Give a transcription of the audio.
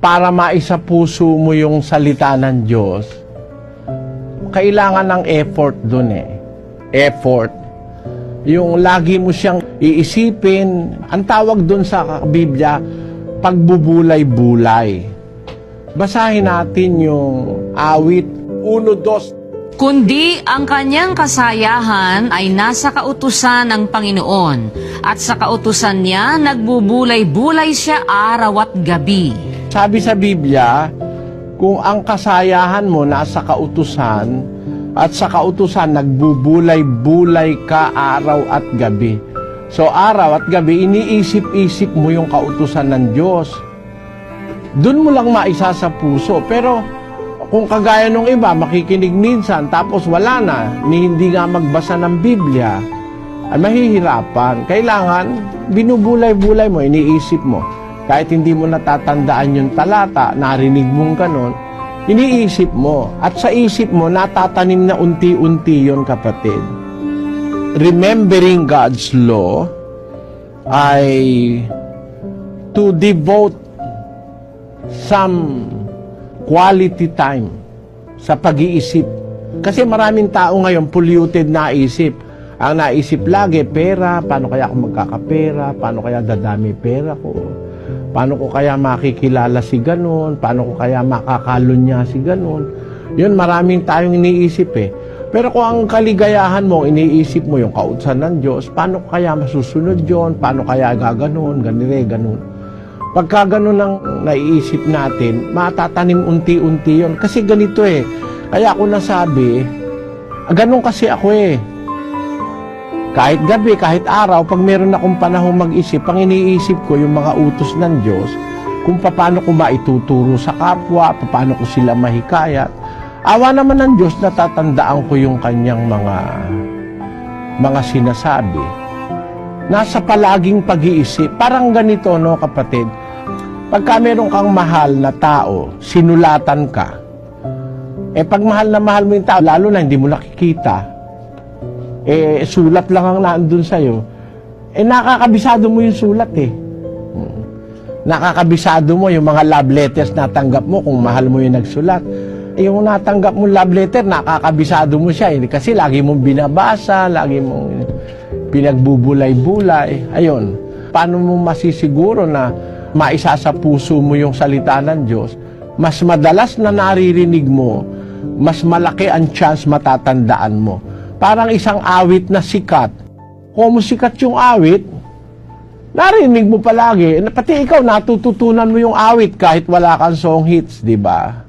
para maisapuso mo yung salita ng Diyos, kailangan ng effort dun eh. Effort. Yung lagi mo siyang iisipin, ang tawag dun sa Biblia, pagbubulay-bulay. Basahin natin yung awit 1-2. Kundi ang kanyang kasayahan ay nasa kautusan ng Panginoon, at sa kautusan niya nagbubulay-bulay siya araw at gabi. Sabi sa Biblia, kung ang kasayahan mo nasa kautusan, at sa kautusan nagbubulay-bulay ka araw at gabi. So araw at gabi, iniisip-isip mo yung kautusan ng Diyos. Doon mo lang maisa sa puso. Pero kung kagaya nung iba, makikinig minsan, tapos wala na, hindi nga magbasa ng Biblia, ay mahihirapan. Kailangan, binubulay-bulay mo, iniisip mo. Kahit hindi mo natatandaan yung talata, narinig mong ganon, iniisip mo. At sa isip mo, natatanim na unti-unti yon, kapatid. Remembering God's law ay to devote some quality time sa pag-iisip. Kasi maraming tao ngayon polluted na isip. Ang naisip lagi, pera, paano kaya ako magkakapera, paano kaya dadami pera ko, paano ko kaya makikilala si ganon, paano ko kaya makakalunya si ganon. Yun, maraming tayong iniisip eh. Pero kung ang kaligayahan mo, iniisip mo yung kautusan ng Diyos, paano kaya masusunod yun, paano kaya gaganon, ganire, ganon. Pagka ganun ang naiisip natin, matatanim unti-unti yun. Kasi ganito eh. Kaya ako nasabi, ganun kasi ako eh. Kahit gabi, kahit araw, pag meron akong panahon mag-isip, ang iniisip ko yung mga utos ng Diyos, kung paano ko maituturo sa kapwa, paano ko sila mahikayat. Awa naman ng Diyos, natatandaan ko yung kanyang mga sinasabi. Nasa palaging pag-iisip. Parang ganito, no, kapatid? Pagka meron kang mahal na tao, sinulatan ka. Pag mahal na mahal mo yung tao, lalo na hindi mo nakikita, sulat lang ang naandun sa'yo, nakakabisado mo yung sulat eh. Nakakabisado mo yung mga love letters na tanggap mo kung mahal mo yung nagsulat. Yung natanggap mo love letter, nakakabisado mo siya eh. Kasi lagi mong binabasa, lagi mong pinagbubulay-bulay. Ayun. Paano mo masisiguro na maisa sa puso mo yung salita ng Diyos? Mas madalas na naririnig mo, mas malaki ang chance matatandaan mo. Parang isang awit na sikat. Kung sikat yung awit, narinig mo palagi. Pati ikaw, natututunan mo yung awit kahit wala kang song hits, di ba?